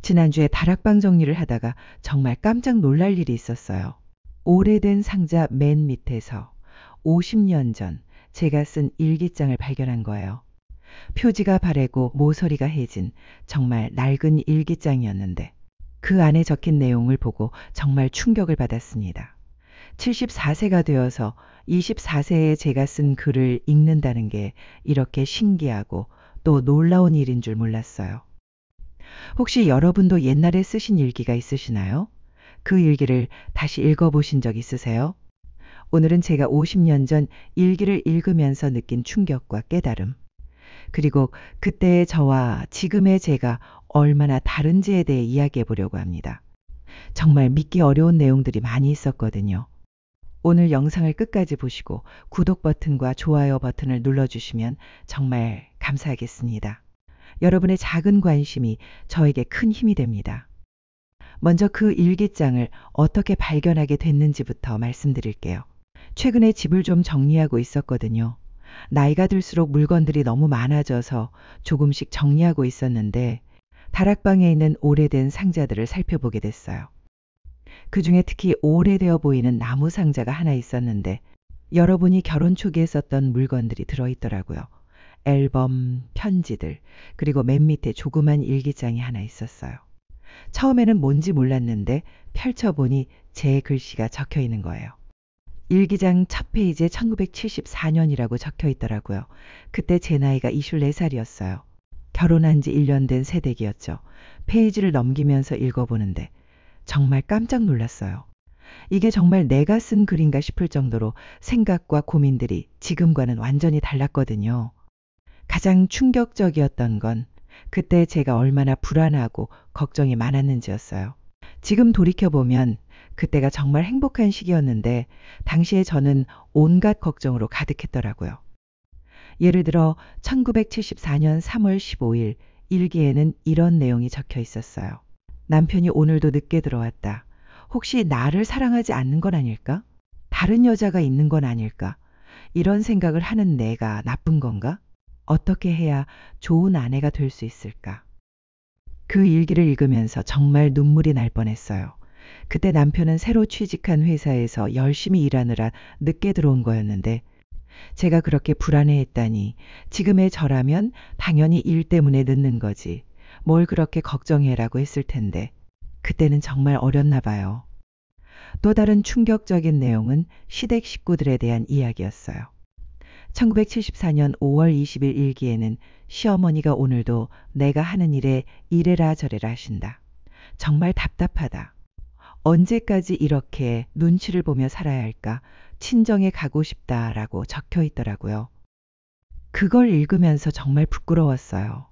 지난주에 다락방 정리를 하다가 정말 깜짝 놀랄 일이 있었어요. 오래된 상자 맨 밑에서 50년 전 제가 쓴 일기장을 발견한 거예요. 표지가 바래고 모서리가 해진 정말 낡은 일기장이었는데 그 안에 적힌 내용을 보고 정말 충격을 받았습니다. 74세가 되어서 24세에 제가 쓴 글을 읽는다는 게 이렇게 신기하고 또 놀라운 일인 줄 몰랐어요. 혹시 여러분도 옛날에 쓰신 일기가 있으시나요? 그 일기를 다시 읽어보신 적 있으세요? 오늘은 제가 50년 전 일기를 읽으면서 느낀 충격과 깨달음, 그리고 그때의 저와 지금의 제가 얼마나 다른지에 대해 이야기해 보려고 합니다. 정말 믿기 어려운 내용들이 많이 있었거든요. 오늘 영상을 끝까지 보시고 구독 버튼과 좋아요 버튼을 눌러주시면 정말 감사하겠습니다. 여러분의 작은 관심이 저에게 큰 힘이 됩니다. 먼저 그 일기장을 어떻게 발견하게 됐는지부터 말씀드릴게요. 최근에 집을 좀 정리하고 있었거든요. 나이가 들수록 물건들이 너무 많아져서 조금씩 정리하고 있었는데 다락방에 있는 오래된 상자들을 살펴보게 됐어요. 그중에 특히 오래되어 보이는 나무 상자가 하나 있었는데 여러분이 결혼 초기에 썼던 물건들이 들어있더라고요. 앨범, 편지들, 그리고 맨 밑에 조그만 일기장이 하나 있었어요. 처음에는 뭔지 몰랐는데 펼쳐보니 제 글씨가 적혀 있는 거예요. 일기장 첫 페이지에 1974년이라고 적혀 있더라고요. 그때 제 나이가 24살이었어요. 결혼한 지 1년 된 새댁이었죠. 페이지를 넘기면서 읽어보는데 정말 깜짝 놀랐어요. 이게 정말 내가 쓴 글인가 싶을 정도로 생각과 고민들이 지금과는 완전히 달랐거든요. 가장 충격적이었던 건 그때 제가 얼마나 불안하고 걱정이 많았는지였어요. 지금 돌이켜보면 그때가 정말 행복한 시기였는데 당시에 저는 온갖 걱정으로 가득했더라고요. 예를 들어 1974년 3월 15일 일기에는 이런 내용이 적혀 있었어요. 남편이 오늘도 늦게 들어왔다. 혹시 나를 사랑하지 않는 건 아닐까? 다른 여자가 있는 건 아닐까? 이런 생각을 하는 내가 나쁜 건가? 어떻게 해야 좋은 아내가 될 수 있을까? 그 일기를 읽으면서 정말 눈물이 날 뻔했어요. 그때 남편은 새로 취직한 회사에서 열심히 일하느라 늦게 들어온 거였는데 제가 그렇게 불안해했다니 지금의 저라면 당연히 일 때문에 늦는 거지. 뭘 그렇게 걱정해라고 했을 텐데 그때는 정말 어렸나 봐요. 또 다른 충격적인 내용은 시댁 식구들에 대한 이야기였어요. 1974년 5월 20일 일기에는 시어머니가 오늘도 내가 하는 일에 이래라 저래라 하신다. 정말 답답하다. 언제까지 이렇게 눈치를 보며 살아야 할까? 친정에 가고 싶다라고 적혀 있더라고요. 그걸 읽으면서 정말 부끄러웠어요.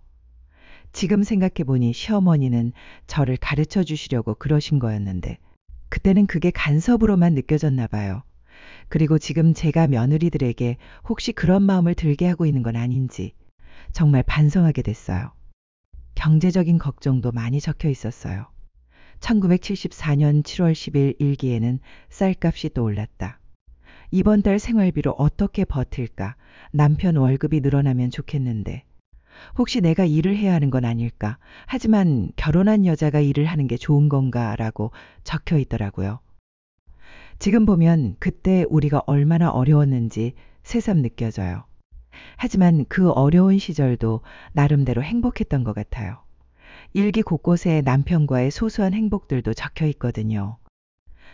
지금 생각해보니 시어머니는 저를 가르쳐 주시려고 그러신 거였는데 그때는 그게 간섭으로만 느껴졌나 봐요. 그리고 지금 제가 며느리들에게 혹시 그런 마음을 들게 하고 있는 건 아닌지 정말 반성하게 됐어요. 경제적인 걱정도 많이 적혀 있었어요. 1974년 7월 10일 일기에는 쌀값이 또 올랐다. 이번 달 생활비로 어떻게 버틸까? 남편 월급이 늘어나면 좋겠는데 혹시 내가 일을 해야 하는 건 아닐까? 하지만 결혼한 여자가 일을 하는 게 좋은 건가? 라고 적혀 있더라고요. 지금 보면 그때 우리가 얼마나 어려웠는지 새삼 느껴져요. 하지만 그 어려운 시절도 나름대로 행복했던 것 같아요. 일기 곳곳에 남편과의 소소한 행복들도 적혀 있거든요.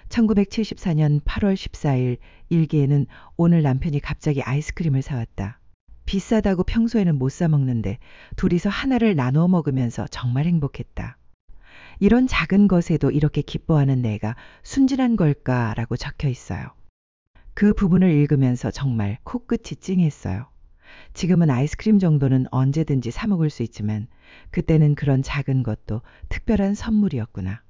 1974년 8월 14일 일기에는 오늘 남편이 갑자기 아이스크림을 사왔다. 비싸다고 평소에는 못 사 먹는데 둘이서 하나를 나눠 먹으면서 정말 행복했다. 이런 작은 것에도 이렇게 기뻐하는 내가 순진한 걸까라고 적혀 있어요. 그 부분을 읽으면서 정말 코끝이 찡했어요. 지금은 아이스크림 정도는 언제든지 사 먹을 수 있지만 그때는 그런 작은 것도 특별한 선물이었구나.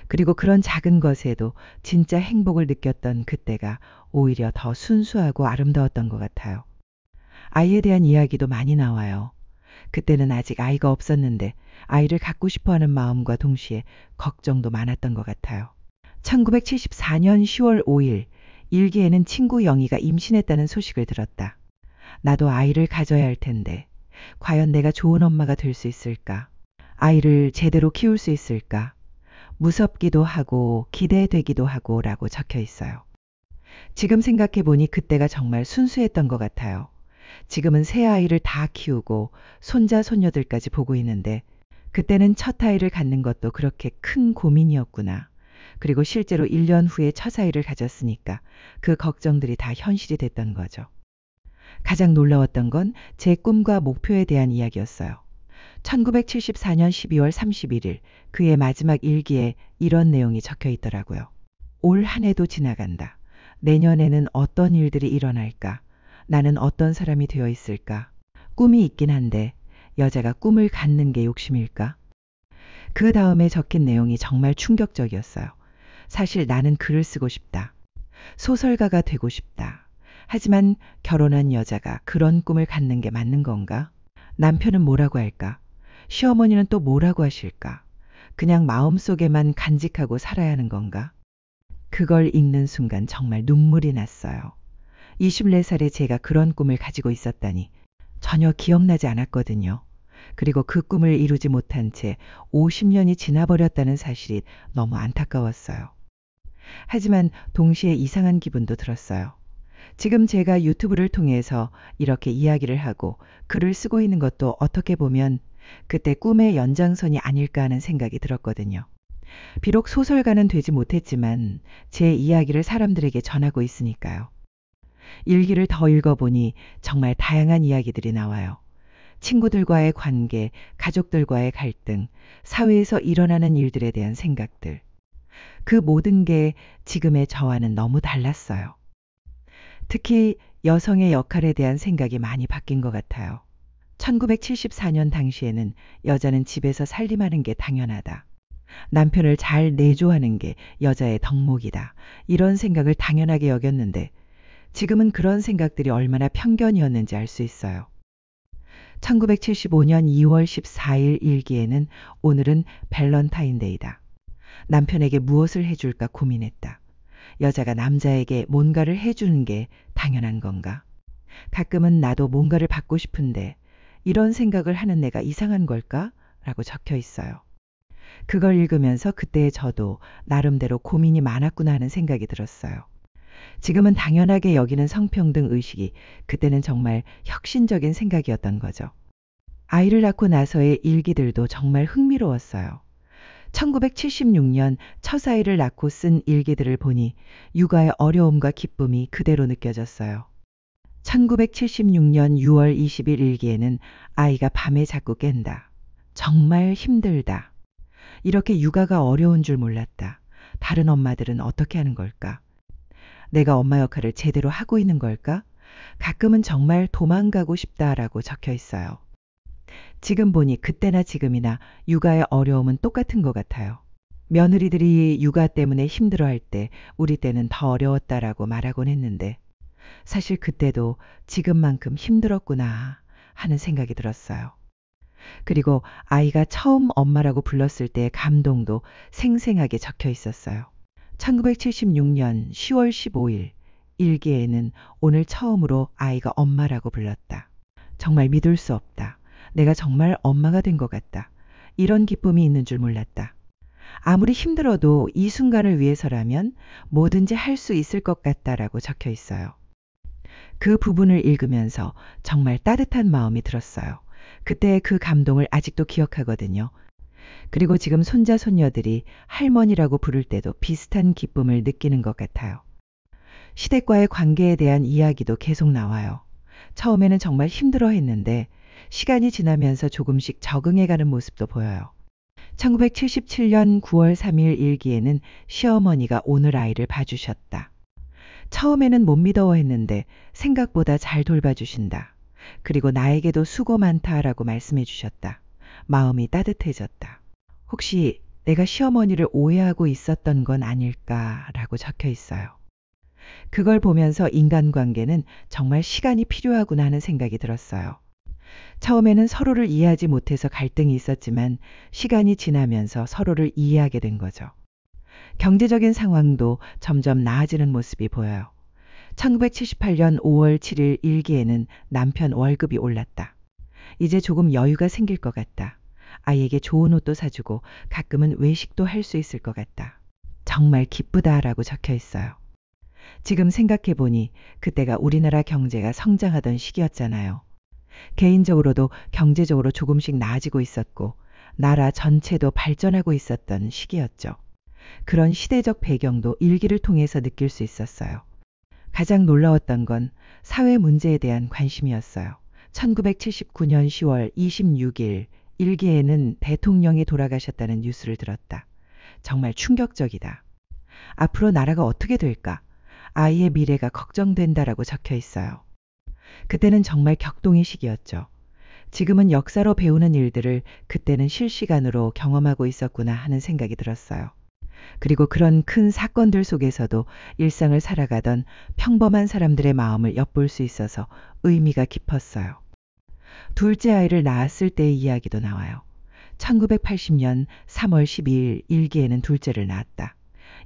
그리고 그런 작은 것에도 진짜 행복을 느꼈던 그때가 오히려 더 순수하고 아름다웠던 것 같아요. 아이에 대한 이야기도 많이 나와요. 그때는 아직 아이가 없었는데 아이를 갖고 싶어하는 마음과 동시에 걱정도 많았던 것 같아요. 1974년 10월 5일 일기에는 친구 영희가 임신했다는 소식을 들었다. 나도 아이를 가져야 할 텐데 과연 내가 좋은 엄마가 될 수 있을까? 아이를 제대로 키울 수 있을까? 무섭기도 하고 기대되기도 하고 라고 적혀 있어요. 지금 생각해 보니 그때가 정말 순수했던 것 같아요. 지금은 새 아이를 다 키우고 손자, 손녀들까지 보고 있는데 그때는 첫 아이를 갖는 것도 그렇게 큰 고민이었구나. 그리고 실제로 1년 후에 첫 아이를 가졌으니까 그 걱정들이 다 현실이 됐던 거죠. 가장 놀라웠던 건 제 꿈과 목표에 대한 이야기였어요. 1974년 12월 31일 그의 마지막 일기에 이런 내용이 적혀 있더라고요. 올 한 해도 지나간다. 내년에는 어떤 일들이 일어날까? 나는 어떤 사람이 되어 있을까? 꿈이 있긴 한데 여자가 꿈을 갖는 게 욕심일까? 그 다음에 적힌 내용이 정말 충격적이었어요. 사실 나는 글을 쓰고 싶다. 소설가가 되고 싶다. 하지만 결혼한 여자가 그런 꿈을 갖는 게 맞는 건가? 남편은 뭐라고 할까? 시어머니는 또 뭐라고 하실까? 그냥 마음속에만 간직하고 살아야 하는 건가? 그걸 읽는 순간 정말 눈물이 났어요. 24살의 제가 그런 꿈을 가지고 있었다니 전혀 기억나지 않았거든요. 그리고 그 꿈을 이루지 못한 채 50년이 지나버렸다는 사실이 너무 안타까웠어요. 하지만 동시에 이상한 기분도 들었어요. 지금 제가 유튜브를 통해서 이렇게 이야기를 하고 글을 쓰고 있는 것도 어떻게 보면 그때 꿈의 연장선이 아닐까 하는 생각이 들었거든요. 비록 소설가는 되지 못했지만 제 이야기를 사람들에게 전하고 있으니까요. 일기를 더 읽어보니 정말 다양한 이야기들이 나와요. 친구들과의 관계, 가족들과의 갈등, 사회에서 일어나는 일들에 대한 생각들. 그 모든 게 지금의 저와는 너무 달랐어요. 특히 여성의 역할에 대한 생각이 많이 바뀐 것 같아요. 1974년 당시에는 여자는 집에서 살림하는 게 당연하다. 남편을 잘 내조하는 게 여자의 덕목이다. 이런 생각을 당연하게 여겼는데 지금은 그런 생각들이 얼마나 편견이었는지 알 수 있어요. 1975년 2월 14일 일기에는 오늘은 밸런타인데이다. 남편에게 무엇을 해줄까 고민했다. 여자가 남자에게 뭔가를 해주는 게 당연한 건가? 가끔은 나도 뭔가를 받고 싶은데 이런 생각을 하는 내가 이상한 걸까? 라고 적혀 있어요. 그걸 읽으면서 그때의 저도 나름대로 고민이 많았구나 하는 생각이 들었어요. 지금은 당연하게 여기는 성평등 의식이 그때는 정말 혁신적인 생각이었던 거죠. 아이를 낳고 나서의 일기들도 정말 흥미로웠어요. 1976년 첫 아이를 낳고 쓴 일기들을 보니 육아의 어려움과 기쁨이 그대로 느껴졌어요. 1976년 6월 20일 일기에는 아이가 밤에 자꾸 깬다. 정말 힘들다. 이렇게 육아가 어려운 줄 몰랐다. 다른 엄마들은 어떻게 하는 걸까? 내가 엄마 역할을 제대로 하고 있는 걸까? 가끔은 정말 도망가고 싶다라고 적혀 있어요. 지금 보니 그때나 지금이나 육아의 어려움은 똑같은 것 같아요. 며느리들이 육아 때문에 힘들어할 때 우리 때는 더 어려웠다라고 말하곤 했는데 사실 그때도 지금만큼 힘들었구나 하는 생각이 들었어요. 그리고 아이가 처음 엄마라고 불렀을 때의 감동도 생생하게 적혀 있었어요. 1976년 10월 15일 일기에는 오늘 처음으로 아이가 엄마라고 불렀다. 정말 믿을 수 없다. 내가 정말 엄마가 된 것 같다. 이런 기쁨이 있는 줄 몰랐다. 아무리 힘들어도 이 순간을 위해서라면 뭐든지 할 수 있을 것 같다라고 적혀 있어요. 그 부분을 읽으면서 정말 따뜻한 마음이 들었어요. 그때의 그 감동을 아직도 기억하거든요. 그리고 지금 손자 손녀들이 할머니라고 부를 때도 비슷한 기쁨을 느끼는 것 같아요. 시댁과의 관계에 대한 이야기도 계속 나와요. 처음에는 정말 힘들어했는데 시간이 지나면서 조금씩 적응해가는 모습도 보여요. 1977년 9월 3일 일기에는 시어머니가 오늘 아이를 봐주셨다. 처음에는 못 믿어했는데 생각보다 잘 돌봐주신다. 그리고 나에게도 수고 많다라고 말씀해 주셨다. 마음이 따뜻해졌다. 혹시 내가 시어머니를 오해하고 있었던 건 아닐까라고 적혀 있어요. 그걸 보면서 인간관계는 정말 시간이 필요하구나 하는 생각이 들었어요. 처음에는 서로를 이해하지 못해서 갈등이 있었지만 시간이 지나면서 서로를 이해하게 된 거죠. 경제적인 상황도 점점 나아지는 모습이 보여요. 1978년 5월 7일 일기에는 남편 월급이 올랐다. 이제 조금 여유가 생길 것 같다. 아이에게 좋은 옷도 사주고 가끔은 외식도 할 수 있을 것 같다. 정말 기쁘다라고 적혀 있어요. 지금 생각해보니 그때가 우리나라 경제가 성장하던 시기였잖아요. 개인적으로도 경제적으로 조금씩 나아지고 있었고 나라 전체도 발전하고 있었던 시기였죠. 그런 시대적 배경도 일기를 통해서 느낄 수 있었어요. 가장 놀라웠던 건 사회 문제에 대한 관심이었어요. 1979년 10월 26일 일기에는 대통령이 돌아가셨다는 뉴스를 들었다. 정말 충격적이다. 앞으로 나라가 어떻게 될까? 아이의 미래가 걱정된다라고 적혀 있어요. 그때는 정말 격동의 시기였죠. 지금은 역사로 배우는 일들을 그때는 실시간으로 경험하고 있었구나 하는 생각이 들었어요. 그리고 그런 큰 사건들 속에서도 일상을 살아가던 평범한 사람들의 마음을 엿볼 수 있어서 의미가 깊었어요. 둘째 아이를 낳았을 때의 이야기도 나와요. 1980년 3월 12일 일기에는 둘째를 낳았다.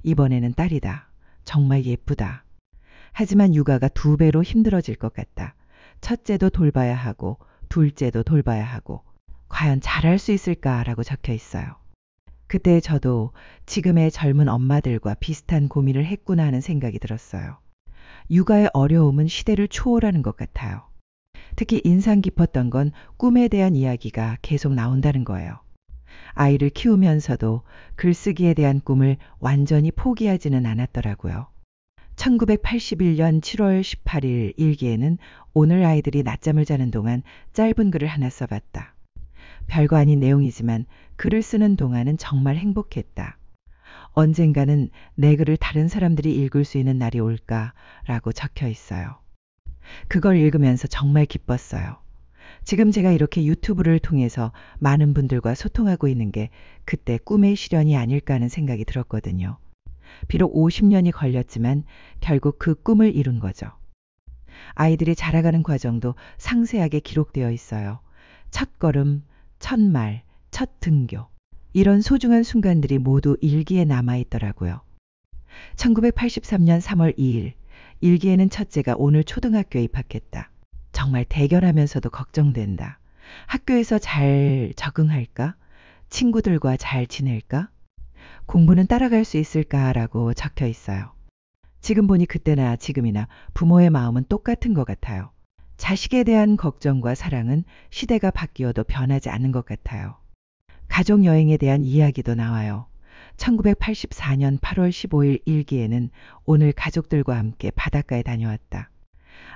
이번에는 딸이다. 정말 예쁘다. 하지만 육아가 2배로 힘들어질 것 같다. 첫째도 돌봐야 하고 둘째도 돌봐야 하고 과연 잘할 수 있을까라고 적혀 있어요. 그때 저도 지금의 젊은 엄마들과 비슷한 고민을 했구나 하는 생각이 들었어요. 육아의 어려움은 시대를 초월하는 것 같아요. 특히 인상 깊었던 건 꿈에 대한 이야기가 계속 나온다는 거예요. 아이를 키우면서도 글쓰기에 대한 꿈을 완전히 포기하지는 않았더라고요. 1981년 7월 18일 일기에는 오늘 아이들이 낮잠을 자는 동안 짧은 글을 하나 써봤다. 별거 아닌 내용이지만 글을 쓰는 동안은 정말 행복했다. 언젠가는 내 글을 다른 사람들이 읽을 수 있는 날이 올까라고 적혀 있어요. 그걸 읽으면서 정말 기뻤어요. 지금 제가 이렇게 유튜브를 통해서 많은 분들과 소통하고 있는 게 그때 꿈의 실현이 아닐까 하는 생각이 들었거든요. 비록 50년이 걸렸지만 결국 그 꿈을 이룬 거죠. 아이들이 자라가는 과정도 상세하게 기록되어 있어요. 첫 걸음, 첫 말, 첫 등교. 이런 소중한 순간들이 모두 일기에 남아있더라고요. 1983년 3월 2일, 일기에는 첫째가 오늘 초등학교에 입학했다. 정말 대견하면서도 걱정된다. 학교에서 잘 적응할까? 친구들과 잘 지낼까? 공부는 따라갈 수 있을까라고 적혀 있어요. 지금 보니 그때나 지금이나 부모의 마음은 똑같은 것 같아요. 자식에 대한 걱정과 사랑은 시대가 바뀌어도 변하지 않는 것 같아요. 가족 여행에 대한 이야기도 나와요. 1984년 8월 15일 일기에는 오늘 가족들과 함께 바닷가에 다녀왔다.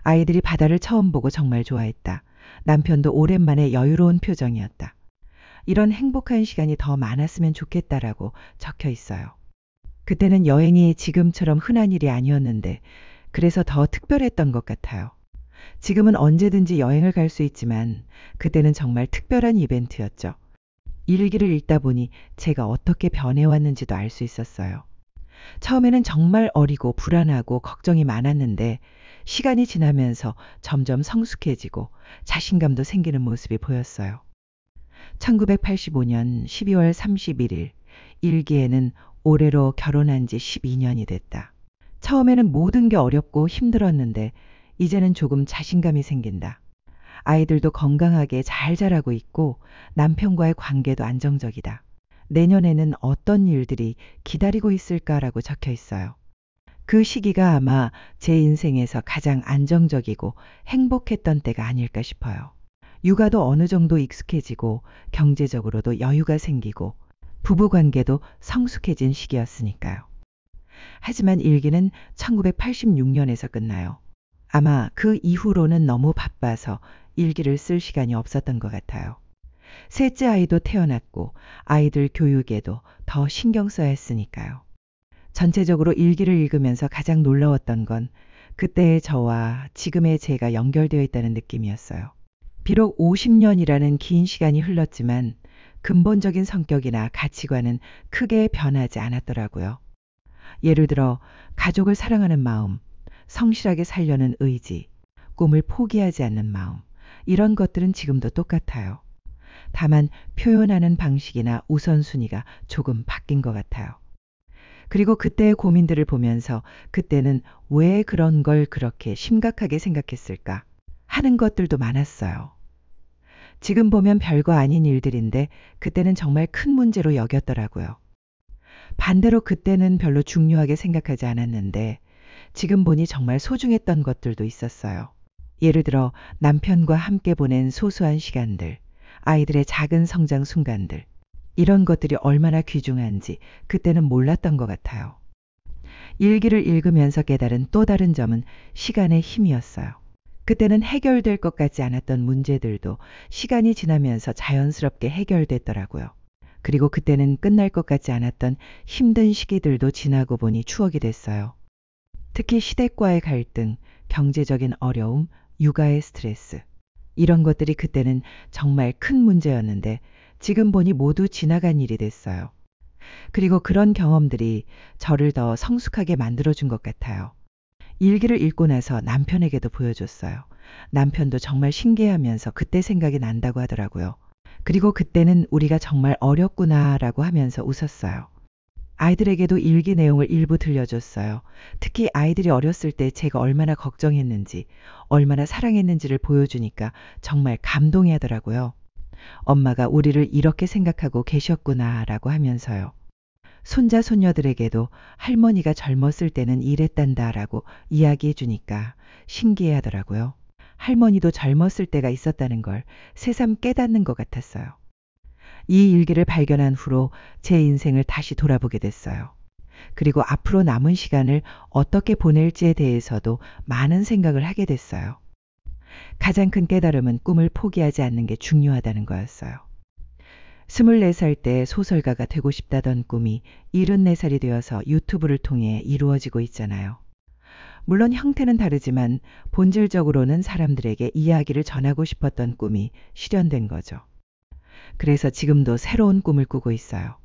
아이들이 바다를 처음 보고 정말 좋아했다. 남편도 오랜만에 여유로운 표정이었다. 이런 행복한 시간이 더 많았으면 좋겠다라고 적혀 있어요. 그때는 여행이 지금처럼 흔한 일이 아니었는데 그래서 더 특별했던 것 같아요. 지금은 언제든지 여행을 갈 수 있지만 그때는 정말 특별한 이벤트였죠. 일기를 읽다 보니 제가 어떻게 변해왔는지도 알 수 있었어요. 처음에는 정말 어리고 불안하고 걱정이 많았는데 시간이 지나면서 점점 성숙해지고 자신감도 생기는 모습이 보였어요. 1985년 12월 31일 일기에는 올해로 결혼한 지 12년이 됐다. 처음에는 모든 게 어렵고 힘들었는데 이제는 조금 자신감이 생긴다. 아이들도 건강하게 잘 자라고 있고 남편과의 관계도 안정적이다. 내년에는 어떤 일들이 기다리고 있을까라고 적혀 있어요. 그 시기가 아마 제 인생에서 가장 안정적이고 행복했던 때가 아닐까 싶어요. 육아도 어느 정도 익숙해지고 경제적으로도 여유가 생기고 부부관계도 성숙해진 시기였으니까요. 하지만 일기는 1986년에서 끝나요. 아마 그 이후로는 너무 바빠서 일기를 쓸 시간이 없었던 것 같아요. 셋째 아이도 태어났고 아이들 교육에도 더 신경 써야 했으니까요. 전체적으로 일기를 읽으면서 가장 놀라웠던 건 그때의 저와 지금의 제가 연결되어 있다는 느낌이었어요. 비록 50년이라는 긴 시간이 흘렀지만 근본적인 성격이나 가치관은 크게 변하지 않았더라고요. 예를 들어 가족을 사랑하는 마음, 성실하게 살려는 의지, 꿈을 포기하지 않는 마음, 이런 것들은 지금도 똑같아요. 다만 표현하는 방식이나 우선순위가 조금 바뀐 것 같아요. 그리고 그때의 고민들을 보면서 그때는 왜 그런 걸 그렇게 심각하게 생각했을까 하는 것들도 많았어요. 지금 보면 별거 아닌 일들인데 그때는 정말 큰 문제로 여겼더라고요. 반대로 그때는 별로 중요하게 생각하지 않았는데 지금 보니 정말 소중했던 것들도 있었어요. 예를 들어 남편과 함께 보낸 소소한 시간들, 아이들의 작은 성장 순간들, 이런 것들이 얼마나 귀중한지 그때는 몰랐던 것 같아요. 일기를 읽으면서 깨달은 또 다른 점은 시간의 힘이었어요. 그때는 해결될 것 같지 않았던 문제들도 시간이 지나면서 자연스럽게 해결됐더라고요. 그리고 그때는 끝날 것 같지 않았던 힘든 시기들도 지나고 보니 추억이 됐어요. 특히 시댁과의 갈등, 경제적인 어려움, 육아의 스트레스. 이런 것들이 그때는 정말 큰 문제였는데 지금 보니 모두 지나간 일이 됐어요. 그리고 그런 경험들이 저를 더 성숙하게 만들어준 것 같아요. 일기를 읽고 나서 남편에게도 보여줬어요. 남편도 정말 신기해하면서 그때 생각이 난다고 하더라고요. 그리고 그때는 우리가 정말 어렸구나라고 하면서 웃었어요. 아이들에게도 일기 내용을 일부 들려줬어요. 특히 아이들이 어렸을 때 제가 얼마나 걱정했는지, 얼마나 사랑했는지를 보여주니까 정말 감동해 하더라고요. 엄마가 우리를 이렇게 생각하고 계셨구나라고 하면서요. 손자, 손녀들에게도 할머니가 젊었을 때는 이랬단다라고 이야기해 주니까 신기해 하더라고요. 할머니도 젊었을 때가 있었다는 걸 새삼 깨닫는 것 같았어요. 이 일기를 발견한 후로 제 인생을 다시 돌아보게 됐어요. 그리고 앞으로 남은 시간을 어떻게 보낼지에 대해서도 많은 생각을 하게 됐어요. 가장 큰 깨달음은 꿈을 포기하지 않는 게 중요하다는 거였어요. 24살 때 소설가가 되고 싶다던 꿈이 74살이 되어서 유튜브를 통해 이루어지고 있잖아요. 물론 형태는 다르지만 본질적으로는 사람들에게 이야기를 전하고 싶었던 꿈이 실현된 거죠. 그래서 지금도 새로운 꿈을 꾸고 있어요.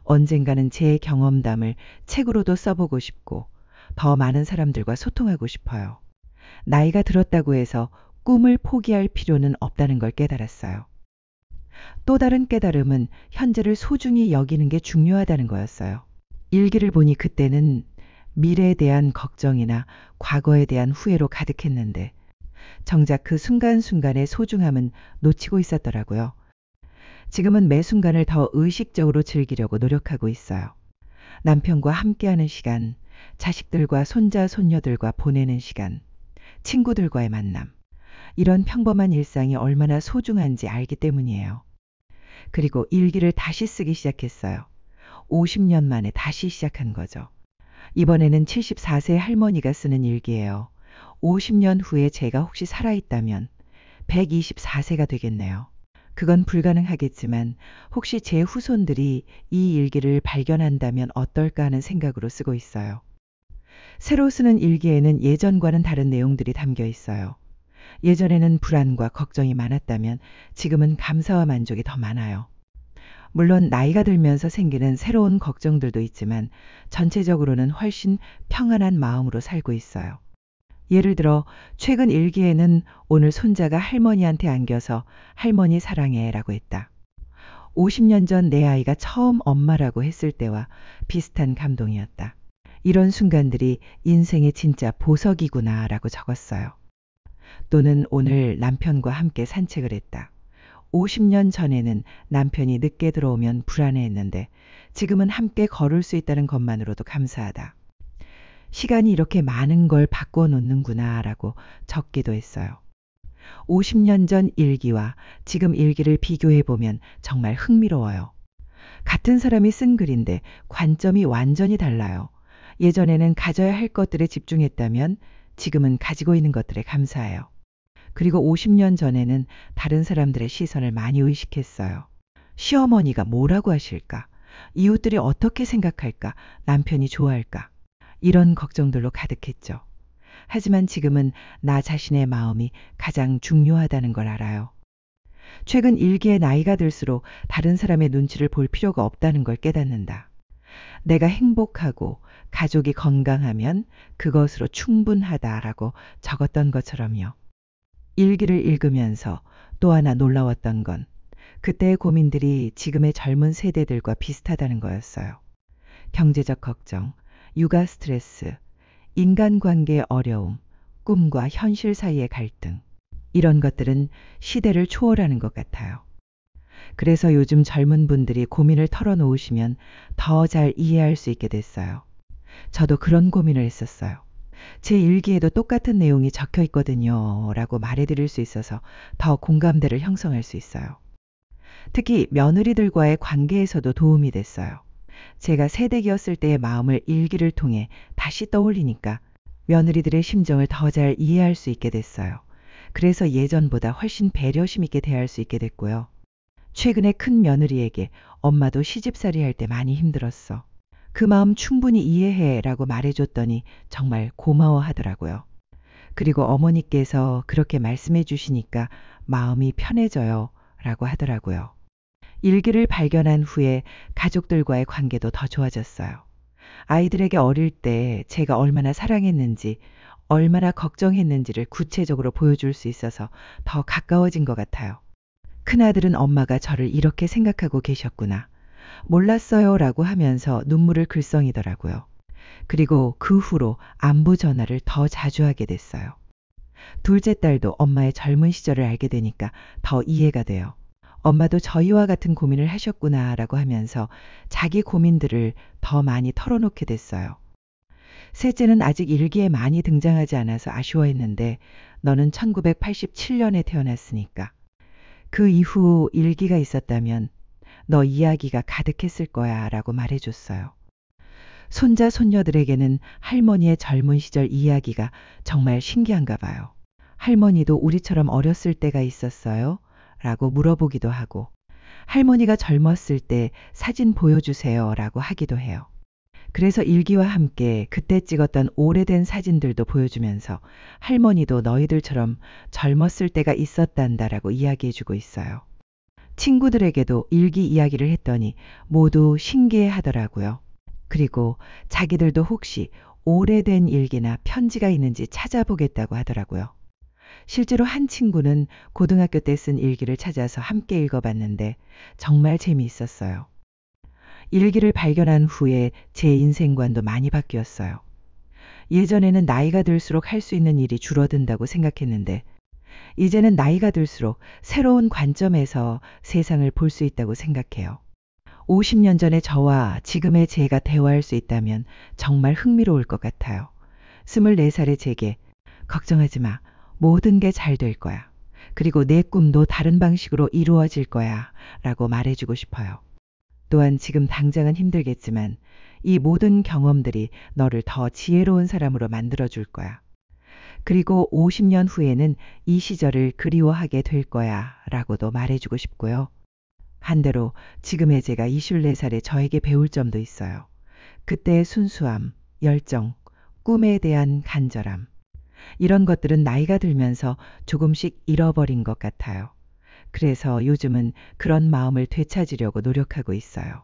언젠가는 제 경험담을 책으로도 써보고 싶고 더 많은 사람들과 소통하고 싶어요. 나이가 들었다고 해서 꿈을 포기할 필요는 없다는 걸 깨달았어요. 또 다른 깨달음은 현재를 소중히 여기는 게 중요하다는 거였어요. 일기를 보니 그때는 미래에 대한 걱정이나 과거에 대한 후회로 가득했는데 정작 그 순간순간의 소중함은 놓치고 있었더라고요. 지금은 매 순간을 더 의식적으로 즐기려고 노력하고 있어요. 남편과 함께하는 시간, 자식들과 손자, 손녀들과 보내는 시간, 친구들과의 만남. 이런 평범한 일상이 얼마나 소중한지 알기 때문이에요. 그리고 일기를 다시 쓰기 시작했어요. 50년 만에 다시 시작한 거죠. 이번에는 74세 할머니가 쓰는 일기예요. 50년 후에 제가 혹시 살아있다면 124세가 되겠네요. 그건 불가능하겠지만 혹시 제 후손들이 이 일기를 발견한다면 어떨까 하는 생각으로 쓰고 있어요. 새로 쓰는 일기에는 예전과는 다른 내용들이 담겨 있어요. 예전에는 불안과 걱정이 많았다면 지금은 감사와 만족이 더 많아요. 물론 나이가 들면서 생기는 새로운 걱정들도 있지만 전체적으로는 훨씬 평안한 마음으로 살고 있어요. 예를 들어 최근 일기에는 오늘 손자가 할머니한테 안겨서 할머니 사랑해 라고 했다. 50년 전 내 아이가 처음 엄마라고 했을 때와 비슷한 감동이었다. 이런 순간들이 인생의 진짜 보석이구나 라고 적었어요. 또는 오늘 남편과 함께 산책을 했다. 50년 전에는 남편이 늦게 들어오면 불안해했는데 지금은 함께 걸을 수 있다는 것만으로도 감사하다. 시간이 이렇게 많은 걸 바꿔 놓는구나 라고 적기도 했어요. 50년 전 일기와 지금 일기를 비교해 보면 정말 흥미로워요. 같은 사람이 쓴 글인데 관점이 완전히 달라요. 예전에는 가져야 할 것들에 집중했다면 지금은 가지고 있는 것들에 감사해요. 그리고 50년 전에는 다른 사람들의 시선을 많이 의식했어요. 시어머니가 뭐라고 하실까? 이웃들이 어떻게 생각할까? 남편이 좋아할까? 이런 걱정들로 가득했죠. 하지만 지금은 나 자신의 마음이 가장 중요하다는 걸 알아요. 최근 일기의 나이가 들수록 다른 사람의 눈치를 볼 필요가 없다는 걸 깨닫는다. 내가 행복하고 가족이 건강하면 그것으로 충분하다라고 적었던 것처럼요. 일기를 읽으면서 또 하나 놀라웠던 건 그때의 고민들이 지금의 젊은 세대들과 비슷하다는 거였어요. 경제적 걱정, 육아 스트레스, 인간관계의 어려움, 꿈과 현실 사이의 갈등. 이런 것들은 시대를 초월하는 것 같아요. 그래서 요즘 젊은 분들이 고민을 털어놓으시면 더 잘 이해할 수 있게 됐어요. 저도 그런 고민을 했었어요. 제 일기에도 똑같은 내용이 적혀 있거든요. 라고 말해드릴 수 있어서 더 공감대를 형성할 수 있어요. 특히 며느리들과의 관계에서도 도움이 됐어요. 제가 새댁이었을 때의 마음을 일기를 통해 다시 떠올리니까 며느리들의 심정을 더 잘 이해할 수 있게 됐어요. 그래서 예전보다 훨씬 배려심 있게 대할 수 있게 됐고요. 최근에 큰 며느리에게 엄마도 시집살이 할 때 많이 힘들었어. 그 마음 충분히 이해해 라고 말해줬더니 정말 고마워하더라고요. 그리고 어머니께서 그렇게 말씀해 주시니까 마음이 편해져요 라고 하더라고요. 일기를 발견한 후에 가족들과의 관계도 더 좋아졌어요. 아이들에게 어릴 때 제가 얼마나 사랑했는지, 얼마나 걱정했는지를 구체적으로 보여줄 수 있어서 더 가까워진 것 같아요. 큰아들은 엄마가 저를 이렇게 생각하고 계셨구나. 몰랐어요 라고 하면서 눈물을 글썽이더라고요. 그리고 그 후로 안부 전화를 더 자주 하게 됐어요. 둘째 딸도 엄마의 젊은 시절을 알게 되니까 더 이해가 돼요. 엄마도 저희와 같은 고민을 하셨구나 라고 하면서 자기 고민들을 더 많이 털어놓게 됐어요. 셋째는 아직 일기에 많이 등장하지 않아서 아쉬워했는데 너는 1987년에 태어났으니까. 그 이후 일기가 있었다면 너 이야기가 가득했을 거야 라고 말해줬어요. 손자 손녀들에게는 할머니의 젊은 시절 이야기가 정말 신기한가 봐요. 할머니도 우리처럼 어렸을 때가 있었어요? 라고 물어보기도 하고 할머니가 젊었을 때 사진 보여주세요 라고 하기도 해요. 그래서 일기와 함께 그때 찍었던 오래된 사진들도 보여주면서 할머니도 너희들처럼 젊었을 때가 있었단다라고 이야기해주고 있어요. 친구들에게도 일기 이야기를 했더니 모두 신기해 하더라고요. 그리고 자기들도 혹시 오래된 일기나 편지가 있는지 찾아보겠다고 하더라고요. 실제로 한 친구는 고등학교 때 쓴 일기를 찾아서 함께 읽어봤는데 정말 재미있었어요. 일기를 발견한 후에 제 인생관도 많이 바뀌었어요. 예전에는 나이가 들수록 할 수 있는 일이 줄어든다고 생각했는데 이제는 나이가 들수록 새로운 관점에서 세상을 볼 수 있다고 생각해요. 50년 전의 저와 지금의 제가 대화할 수 있다면 정말 흥미로울 것 같아요. 24살의 제게 걱정하지 마. 모든 게 잘 될 거야. 그리고 내 꿈도 다른 방식으로 이루어질 거야. 라고 말해주고 싶어요. 또한 지금 당장은 힘들겠지만 이 모든 경험들이 너를 더 지혜로운 사람으로 만들어줄 거야. 그리고 50년 후에는 이 시절을 그리워하게 될 거야. 라고도 말해주고 싶고요. 반대로 지금의 제가 24살의 저에게 배울 점도 있어요. 그때의 순수함, 열정, 꿈에 대한 간절함. 이런 것들은 나이가 들면서 조금씩 잃어버린 것 같아요. 그래서 요즘은 그런 마음을 되찾으려고 노력하고 있어요.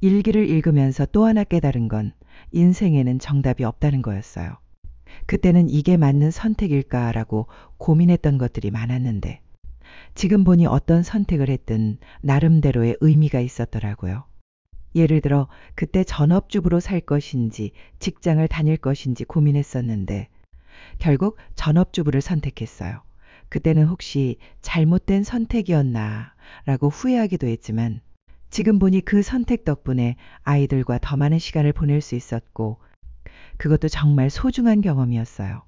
일기를 읽으면서 또 하나 깨달은 건 인생에는 정답이 없다는 거였어요. 그때는 이게 맞는 선택일까라고 고민했던 것들이 많았는데 지금 보니 어떤 선택을 했든 나름대로의 의미가 있었더라고요. 예를 들어 그때 전업주부로 살 것인지 직장을 다닐 것인지 고민했었는데 결국 전업주부를 선택했어요. 그때는 혹시 잘못된 선택이었나 라고 후회하기도 했지만 지금 보니 그 선택 덕분에 아이들과 더 많은 시간을 보낼 수 있었고 그것도 정말 소중한 경험이었어요.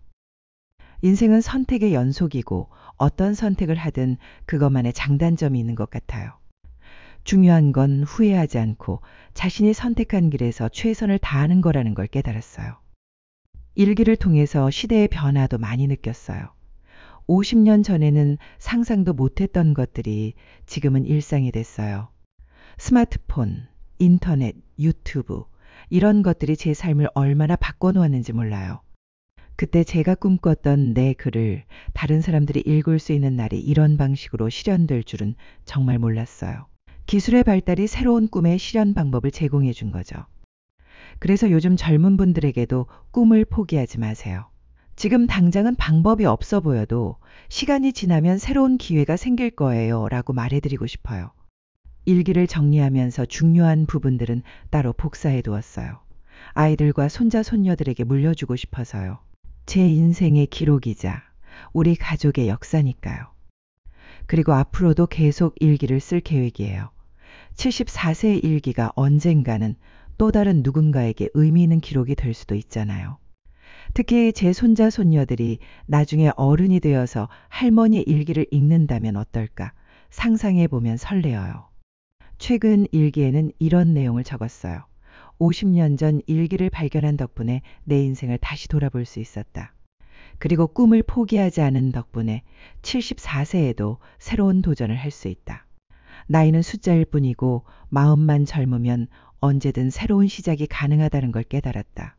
인생은 선택의 연속이고 어떤 선택을 하든 그것만의 장단점이 있는 것 같아요. 중요한 건 후회하지 않고 자신이 선택한 길에서 최선을 다하는 거라는 걸 깨달았어요. 일기를 통해서 시대의 변화도 많이 느꼈어요. 50년 전에는 상상도 못했던 것들이 지금은 일상이 됐어요. 스마트폰, 인터넷, 유튜브 이런 것들이 제 삶을 얼마나 바꿔놓았는지 몰라요. 그때 제가 꿈꿨던 내 글을 다른 사람들이 읽을 수 있는 날이 이런 방식으로 실현될 줄은 정말 몰랐어요. 기술의 발달이 새로운 꿈의 실현 방법을 제공해 준 거죠. 그래서 요즘 젊은 분들에게도 꿈을 포기하지 마세요. 지금 당장은 방법이 없어 보여도 시간이 지나면 새로운 기회가 생길 거예요 라고 말해드리고 싶어요. 일기를 정리하면서 중요한 부분들은 따로 복사해 두었어요. 아이들과 손자 손녀들에게 물려주고 싶어서요. 제 인생의 기록이자 우리 가족의 역사니까요. 그리고 앞으로도 계속 일기를 쓸 계획이에요. 74세의 일기가 언젠가는 또 다른 누군가에게 의미 있는 기록이 될 수도 있잖아요. 특히 제 손자, 손녀들이 나중에 어른이 되어서 할머니의 일기를 읽는다면 어떨까 상상해 보면 설레어요. 최근 일기에는 이런 내용을 적었어요. 50년 전 일기를 발견한 덕분에 내 인생을 다시 돌아볼 수 있었다. 그리고 꿈을 포기하지 않은 덕분에 74세에도 새로운 도전을 할 수 있다. 나이는 숫자일 뿐이고 마음만 젊으면 언제든 새로운 시작이 가능하다는 걸 깨달았다.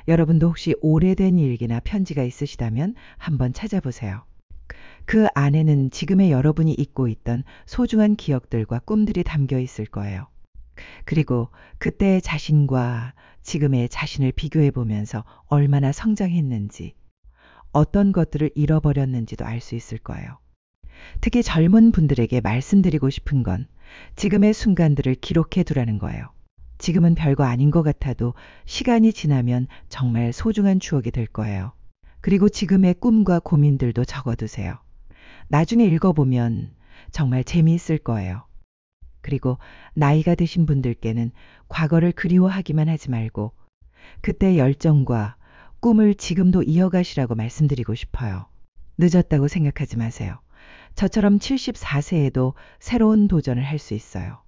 여러분도 혹시 오래된 일기나 편지가 있으시다면 한번 찾아보세요. 그 안에는 지금의 여러분이 잊고 있던 소중한 기억들과 꿈들이 담겨 있을 거예요. 그리고 그때의 자신과 지금의 자신을 비교해 보면서 얼마나 성장했는지, 어떤 것들을 잃어버렸는지도 알 수 있을 거예요. 특히 젊은 분들에게 말씀드리고 싶은 건 지금의 순간들을 기록해 두라는 거예요. 지금은 별거 아닌 것 같아도 시간이 지나면 정말 소중한 추억이 될 거예요. 그리고 지금의 꿈과 고민들도 적어두세요. 나중에 읽어보면 정말 재미있을 거예요. 그리고 나이가 드신 분들께는 과거를 그리워하기만 하지 말고 그때 열정과 꿈을 지금도 이어가시라고 말씀드리고 싶어요. 늦었다고 생각하지 마세요. 저처럼 74세에도 새로운 도전을 할 수 있어요.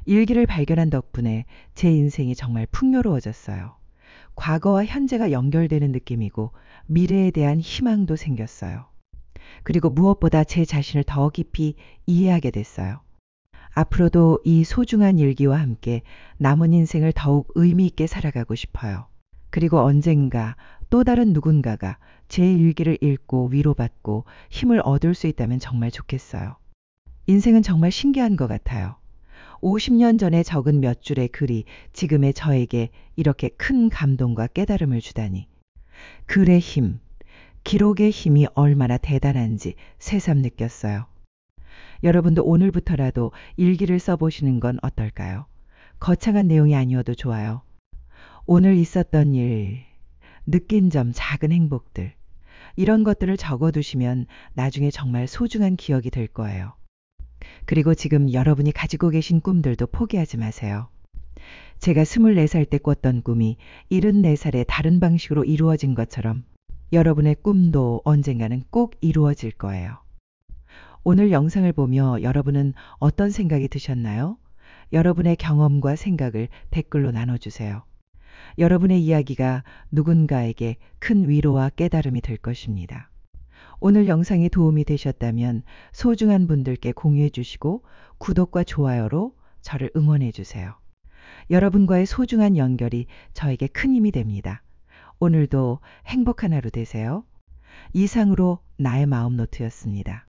일기를 발견한 덕분에 제 인생이 정말 풍요로워졌어요. 과거와 현재가 연결되는 느낌이고 미래에 대한 희망도 생겼어요. 그리고 무엇보다 제 자신을 더 깊이 이해하게 됐어요. 앞으로도 이 소중한 일기와 함께 남은 인생을 더욱 의미 있게 살아가고 싶어요. 그리고 언젠가 또 다른 누군가가 제 일기를 읽고 위로받고 힘을 얻을 수 있다면 정말 좋겠어요. 인생은 정말 신기한 것 같아요. 50년 전에 적은 몇 줄의 글이 지금의 저에게 이렇게 큰 감동과 깨달음을 주다니. 글의 힘, 기록의 힘이 얼마나 대단한지 새삼 느꼈어요. 여러분도 오늘부터라도 일기를 써보시는 건 어떨까요? 거창한 내용이 아니어도 좋아요. 오늘 있었던 일, 느낀 점, 작은 행복들, 이런 것들을 적어두시면 나중에 정말 소중한 기억이 될 거예요. 그리고 지금 여러분이 가지고 계신 꿈들도 포기하지 마세요. 제가 24살 때 꿨던 꿈이 74살에 다른 방식으로 이루어진 것처럼 여러분의 꿈도 언젠가는 꼭 이루어질 거예요. 오늘 영상을 보며 여러분은 어떤 생각이 드셨나요? 여러분의 경험과 생각을 댓글로 나눠주세요. 여러분의 이야기가 누군가에게 큰 위로와 깨달음이 될 것입니다. 오늘 영상이 도움이 되셨다면 소중한 분들께 공유해 주시고 구독과 좋아요로 저를 응원해 주세요. 여러분과의 소중한 연결이 저에게 큰 힘이 됩니다. 오늘도 행복한 하루 되세요. 이상으로 나의 마음 노트였습니다.